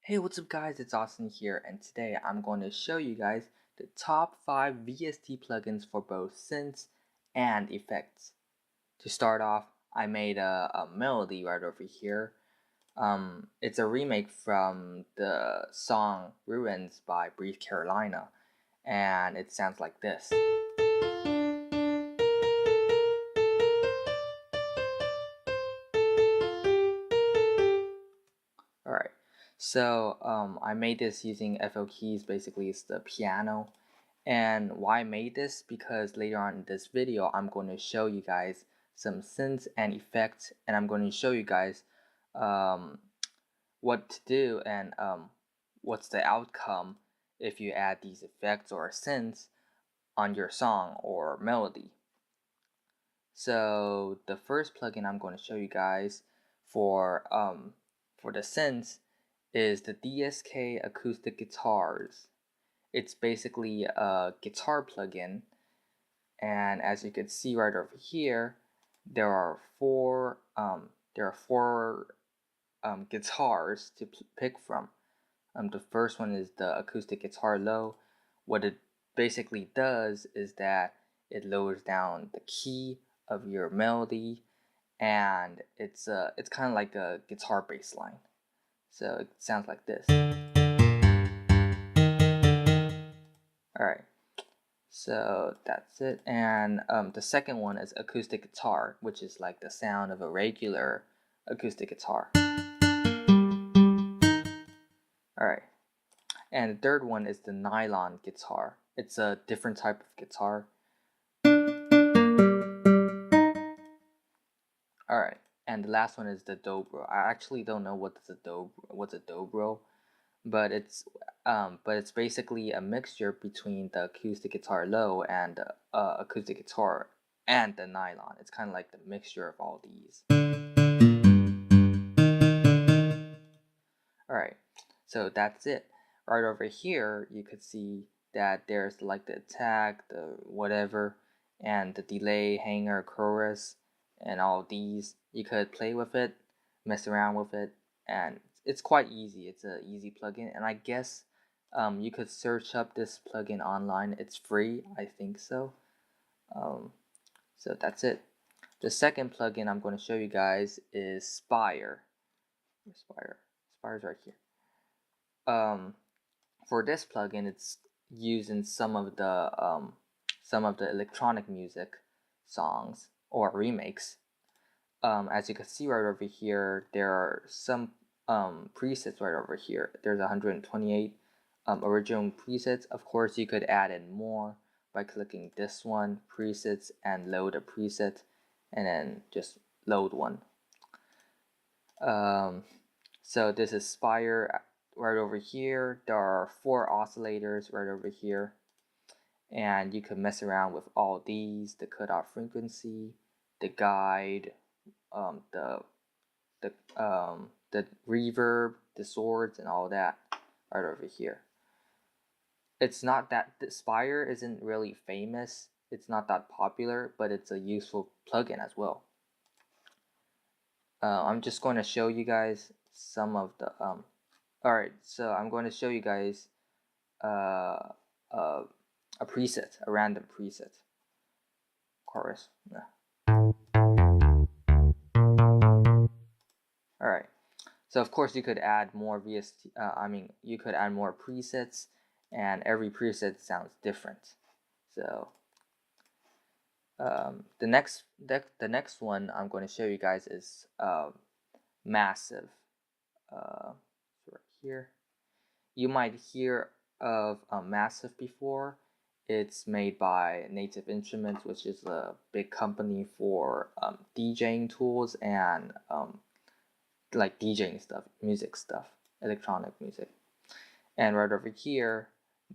Hey, what's up guys, it's Austin here, and today I'm going to show you guys the top 5 VST plugins for both synths and effects. To start off, I made a melody right over here. It's a remake from the song Ruins by Brief Carolina, and it sounds like this. Alright, so I made this using FL keys. Basically it's the piano. And why I made this? Because later on in this video I'm going to show you guys some synths and effects, and I'm going to show you guys what to do and what's the outcome if you add these effects or synths on your song or melody. So the first plugin I'm going to show you guys for the synths is the DSK Acoustic Guitarz. It's basically a guitar plugin, and as you can see right over here, there are four guitars to pick from. The first one is the acoustic guitar low. What it basically does is that it lowers down the key of your melody, and it's kind of like a guitar bass line. So it sounds like this. Alright, so that's it. And the second one is acoustic guitar, which is like the sound of a regular acoustic guitar. Alright, and the third one is the nylon guitar. It's a different type of guitar. Alright, and the last one is the dobro. I actually don't know what's a dobro, but it's basically a mixture between the acoustic guitar low and the acoustic guitar and the nylon. It's kind of like the mixture of all these. Alright, so that's it. Right over here you could see that there's like the attack, the whatever, and the delay, hanger, chorus, and all these. You could play with it, mess around with it, and it's quite easy. It's an easy plugin, and I guess you could search up this plugin online. It's free, I think so. So that's it. The second plugin I'm going to show you guys is Spire. Spire's right here. For this plugin, it's used in some of the electronic music songs or remakes. As you can see right over here, there are some presets right over here. There's 128 original presets. Of course, you could add in more by clicking this one, presets, and load a preset, and then just load one. So this is Spire right over here. There are 4 oscillators right over here, and you can mess around with all these: the cutoff frequency, the guide, the reverb, the swords, and all that right over here. It's not that the Spire isn't really famous. It's not that popular, but it's a useful plugin as well. I'm just going to show you guys some of the Alright, so I'm going to show you guys a preset, a random preset. Chorus. Alright, so of course you could add more you could add more presets, and every preset sounds different. So the next one I'm going to show you guys is Massive. Right here, you might hear of Massive before. It's made by Native Instruments, which is a big company for DJing tools and like DJing stuff, music stuff, electronic music. And right over here,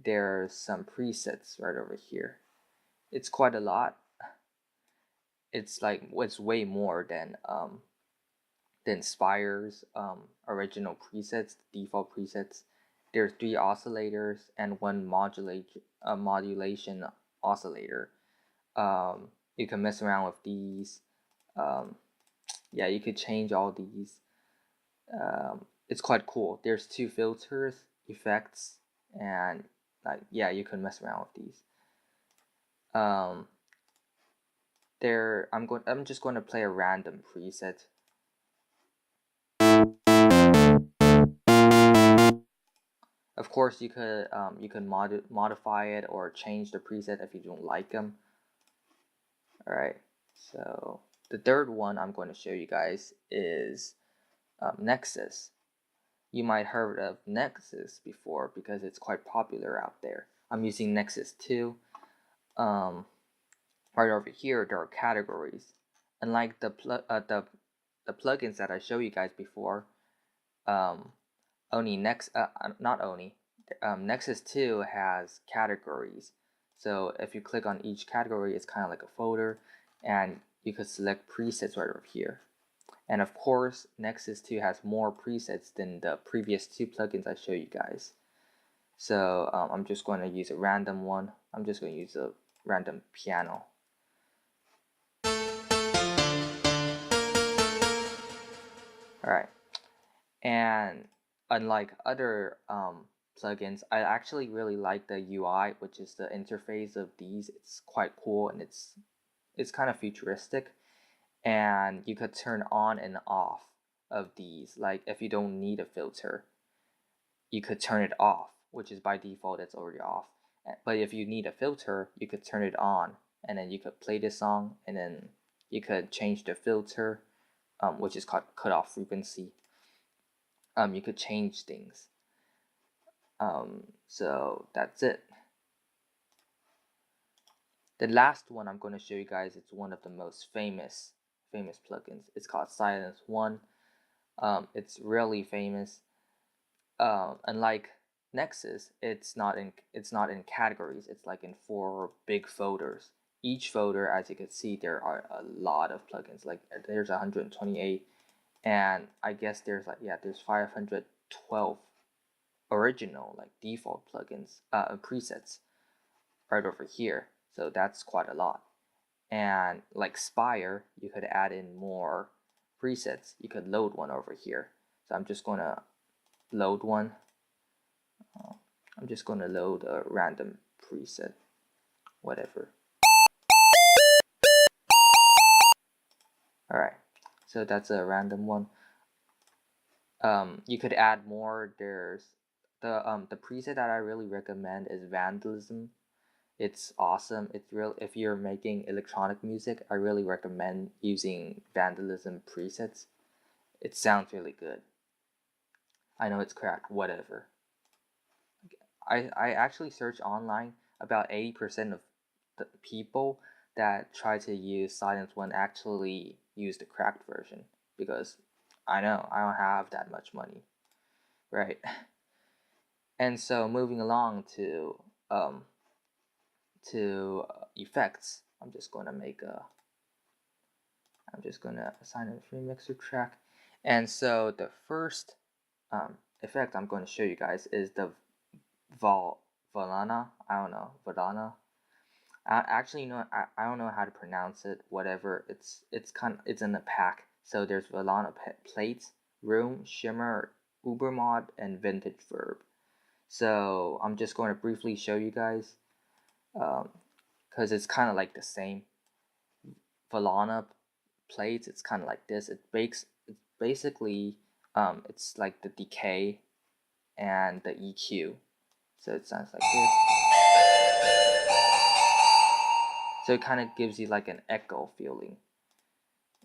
there's some presets right over here. It's quite a lot. It's way more than Spire's original presets, default presets. There's 3 oscillators and 1 modulation oscillator. You can mess around with these. Yeah, you could change all these. it's quite cool. There's 2 filters, effects, and like yeah, you can mess around with these. I'm just going to play a random preset. Of course, you could modify it or change the preset if you don't like them. All right, so the third one I'm going to show you guys is Nexus. You might heard of Nexus before because it's quite popular out there. I'm using Nexus 2. Right over here, there are categories. Unlike the plugins that I showed you guys before, Nexus 2 has categories. So if you click on each category, it's kind of like a folder, and you could select presets right over here. And of course, Nexus 2 has more presets than the previous 2 plugins I showed you guys. So I'm just going to use a random one. I'm just going to use a random piano. Alright, and unlike other plugins, I actually really like the UI, which is the interface of these. It's quite cool, and it's kind of futuristic, and you could turn on and off of these. Like if you don't need a filter, you could turn it off, which is by default it's already off. But if you need a filter, you could turn it on, and then you could play this song, and then you could change the filter, which is called cutoff frequency. You could change things. So that's it. The last one I'm going to show you guys, it's one of the most famous plugins. It's called SilenceOne. It's really famous. Unlike Nexus, it's not in categories. It's like in 4 big folders. Each folder, as you can see, there are a lot of plugins. Like there's 128, and I guess there's 512 original like default plugins, presets right over here. So that's quite a lot. And like Spire, you could add in more presets. You could load one over here. So I'm just gonna load one. I'm just gonna load a random preset, whatever. Alright, so that's a random one. You could add more. There's the preset that I really recommend is Vandalism. It's awesome. It's real. If you're making electronic music, I really recommend using Vandalism presets. It sounds really good. I know it's cracked, whatever. I actually searched online. About 80% of the people that try to use SilenceOne actually use the cracked version, because I know I don't have that much money, right? And so moving along to effects, I'm just gonna assign a free mixer track. And so the first effect I'm going to show you guys is the Valhalla. I don't know, Valhalla. Actually, I don't know how to pronounce it. Whatever. It's in a pack. So there's Valhalla plates, room, shimmer, uber mod, and vintage verb. So I'm just going to briefly show you guys, because it's kind of like the same. Falana plates, it's kind of like this. It's basically it's like the decay and the EQ. So it sounds like this. So it kind of gives you like an echo feeling.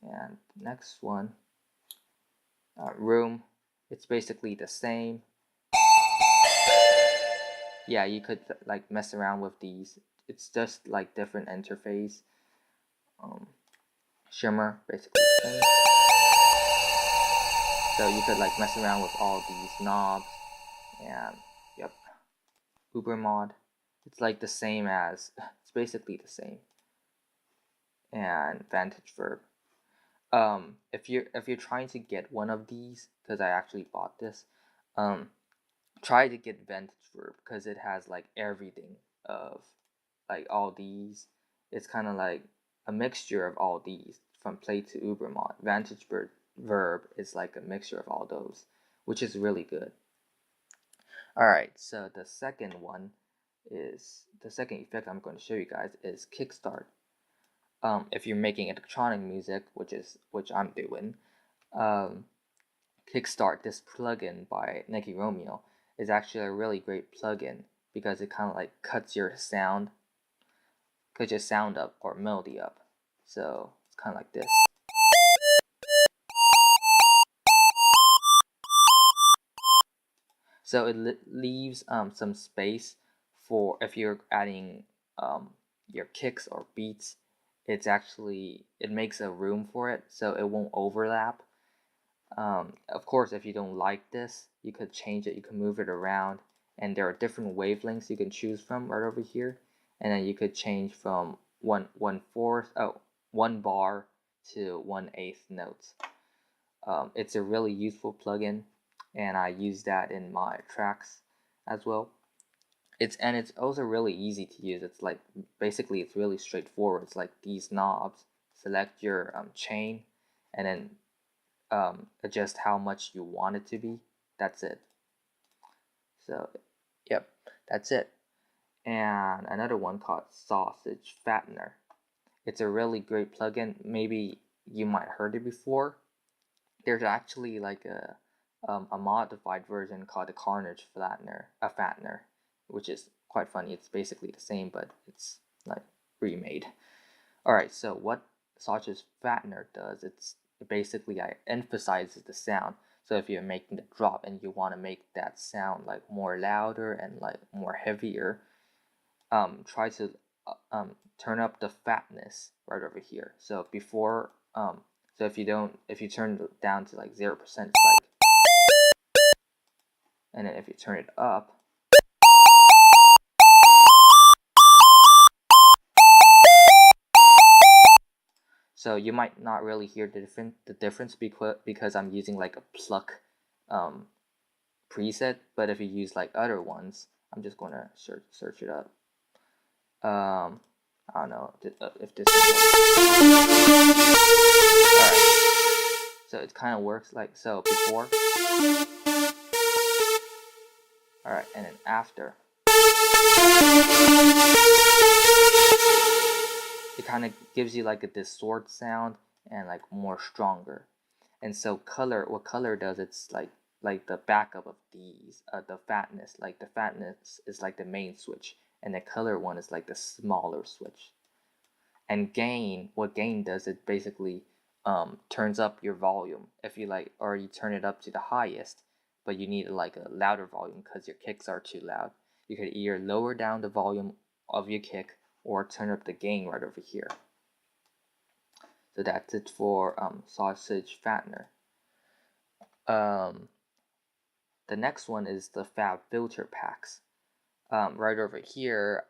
And next one, room, it's basically the same. Yeah, you could like mess around with these. It's just like different interface. Shimmer, basically the same. So you could like mess around with all these knobs. And yep, Uber mod, it's like the same as, it's basically the same. And vantage verb. If you're trying to get one of these, because I actually bought this, try to get vantage verb, because it has like everything of like all these. It's kind of like a mixture of all these from plate to uber mod. Vantage verb is like a mixture of all those, which is really good. Alright, so the second effect I'm going to show you guys is Kickstart. If you're making electronic music, which I'm doing, Kickstart, this plugin by Nicky Romeo, is actually a really great plugin because it kind of like cuts your sound up or melody up. So it's kind of like this. So it leaves some space for if you're adding your kicks or beats. It makes a room for it, so it won't overlap. Of course, if you don't like this, you could change it. You can move it around, and there are different wavelengths you can choose from right over here. And then you could change from 1 bar to 1/8 notes. It's a really useful plugin, and I use that in my tracks as well. It's also really easy to use. It's like basically it's really straightforward. It's like these knobs. Select your chain, and then adjust how much you want it to be. That's it. So, yep, that's it. And another one called Fattener. It's a really great plugin. Maybe you might heard it before. There's actually like a modified version called the Carnage Fattener, which is quite funny. It's basically the same, but it's like remade. Alright, so what Sausage Fattener does, it basically emphasizes the sound. So if you're making the drop and you want to make that sound like more louder and like more heavier, try to turn up the fatness right over here. So before so if you turn it down to like 0%, it's like, and then if you turn it up, so you might not really hear the difference because I'm using like a pluck preset. But if you use like other ones, I'm just gonna search it up. I don't know if this is alright. So it kind of works like so before. Alright, and then after. It kind of gives you like a distort sound and like more stronger. And so what color does, it's like the backup of these, the fatness. Like the fatness is like the main switch, and the color one is like the smaller switch. And what gain does, it basically turns up your volume. If you like, or you turn it up to the highest, but you need like a louder volume because your kicks are too loud. You could either lower down the volume of your kick or turn up the gain right over here. So that's it for Sausage Fattener. The next one is the FabFilter Packs. Right over here,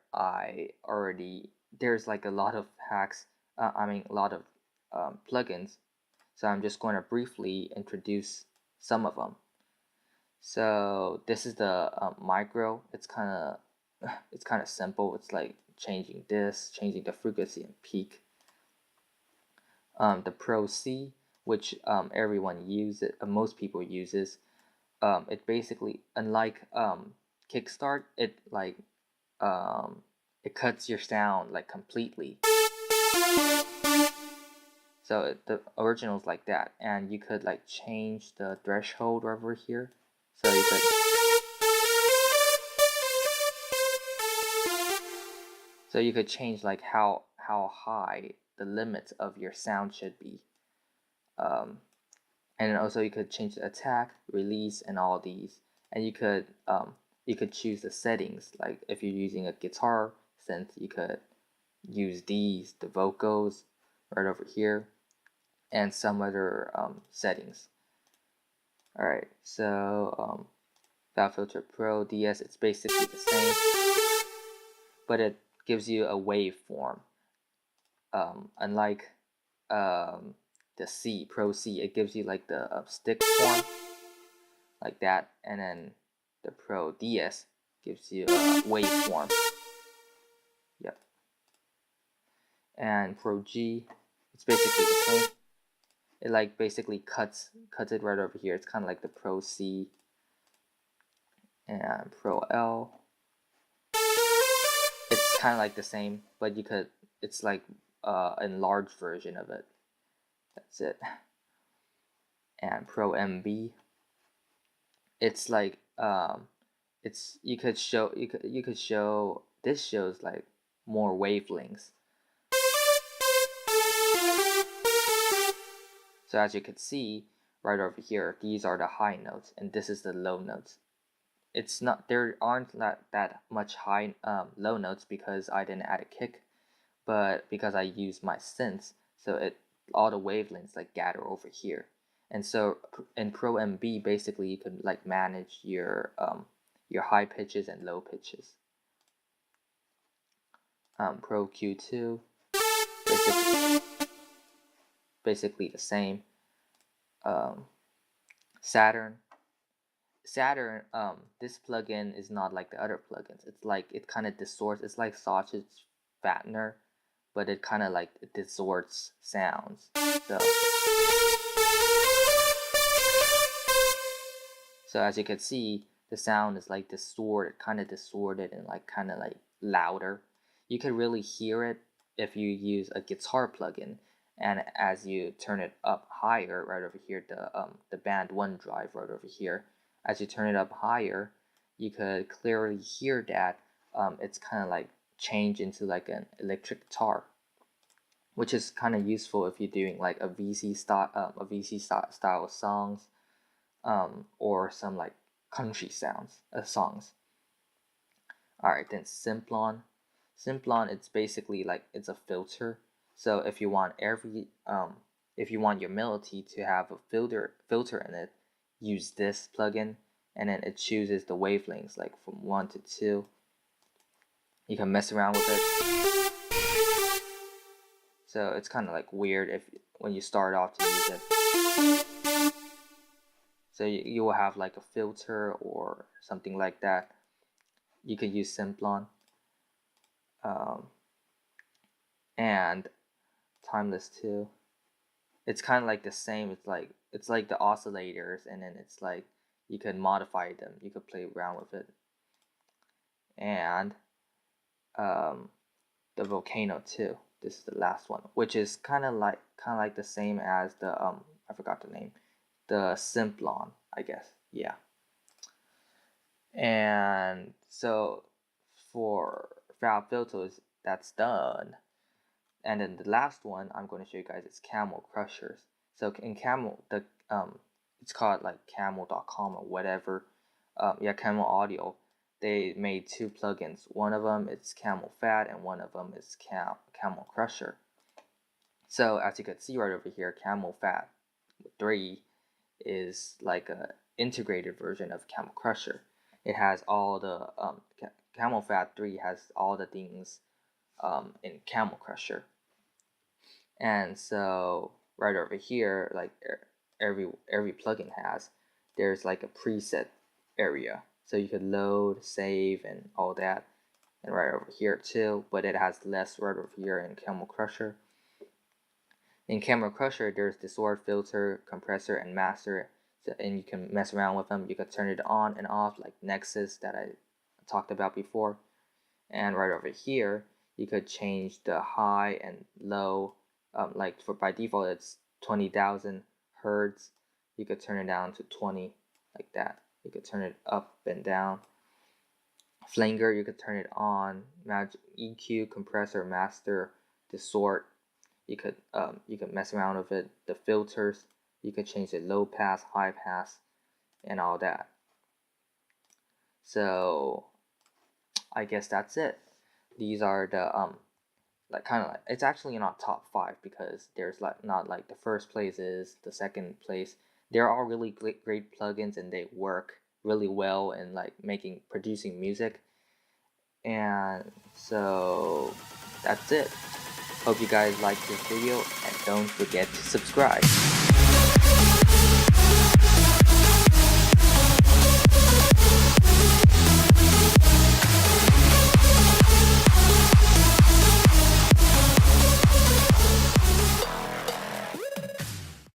there's like a lot of hacks, a lot of plugins. So I'm just going to briefly introduce some of them. So this is the micro. It's kind of simple. It's like changing the frequency and peak. The Pro C, which everyone uses, most people uses. It basically, unlike Kickstart, it cuts your sound like completely. So the original's like that, and you could like change the threshold over here. So you could change like how high the limits of your sound should be. And then also you could change the attack, release, and all these. And you could choose the settings. Like if you're using a guitar synth, you could use the vocals right over here, and some other settings. Alright, so FabFilter Pro DS, it's basically the same, but it gives you a waveform. Unlike the Pro C, it gives you like the stick form, like that, and then the Pro DS gives you a waveform. And Pro G, it's basically the same. it like basically cuts it right over here. It's kind of like the Pro C and Pro L. It's kind of like the same, but it's like enlarged version of it. That's it. And Pro MB, it's like you could show this shows like more wavelengths. So as you can see right over here, these are the high notes and this is the low notes. It's not, there aren't that much high low notes because I didn't add a kick, but because I use my synths, so all the wavelengths like gather over here. And so in Pro MB, basically you can like manage your high pitches and low pitches. Pro Q2, basically the same. Saturn, this plugin is not like the other plugins. It's like it kind of distorts. It's like Sausage Fattner, but it kind of like it distorts sounds. So as you can see, the sound is like distorted, kind of distorted and like kind of like louder. You can really hear it if you use a guitar plugin, and as you turn it up higher, right over here, the band 1 drive right over here, as you turn it up higher, you could clearly hear that it's kind of like change into like an electric guitar, which is kind of useful if you're doing like a VC style songs, or some like country songs. Alright, then Simplon, it's basically like it's a filter. So if you want your melody to have a filter in it, use this plugin, and then it chooses the wavelengths like from 1 to 2. You can mess around with it. So it's kind of like weird when you start off to use it. So you will have like a filter or something like that. You could use Simplon. And Timeless too. It's kind of like the same. It's like the oscillators, and then it's like you can modify them. You could play around with it. And the Volcano too. This is the last one, which is kind of like the same as the I forgot the name, the Simplon, I guess. Yeah. And so for FabFilters, that's done. And then the last one I'm going to show you guys is Camel Crushers. So in Camel, it's called like camel.com or whatever. Camel Audio. They made 2 plugins. One of them is Camel Phat, and one of them is Camel Crusher. So as you can see right over here, Camel Phat 3 is like a integrated version of Camel Crusher. It has all the Camel Phat 3 has all the things in Camel Crusher. And so right over here, like every plugin has, there's like a preset area, so you could load, save, and all that. And right over here too, but it has less right over here in Camel Crusher. In Camel Crusher, there's distort, filter, compressor, and master, and you can mess around with them. You can turn it on and off like Nexus that I talked about before. And right over here, you could change the high and low. Like by default, it's 20,000 hertz. You could turn it down to 20, like that. You could turn it up and down. Flanger, you could turn it on. EQ, compressor, master, distort. You could mess around with it. The filters, you could change it low pass, high pass, and all that. So I guess that's it. These are the like kind of like, it's actually not top 5 because there's like not like the first place is the second place. They're all really great plugins, and they work really well in like producing music. And so that's it. Hope you guys liked this video, and don't forget to subscribe.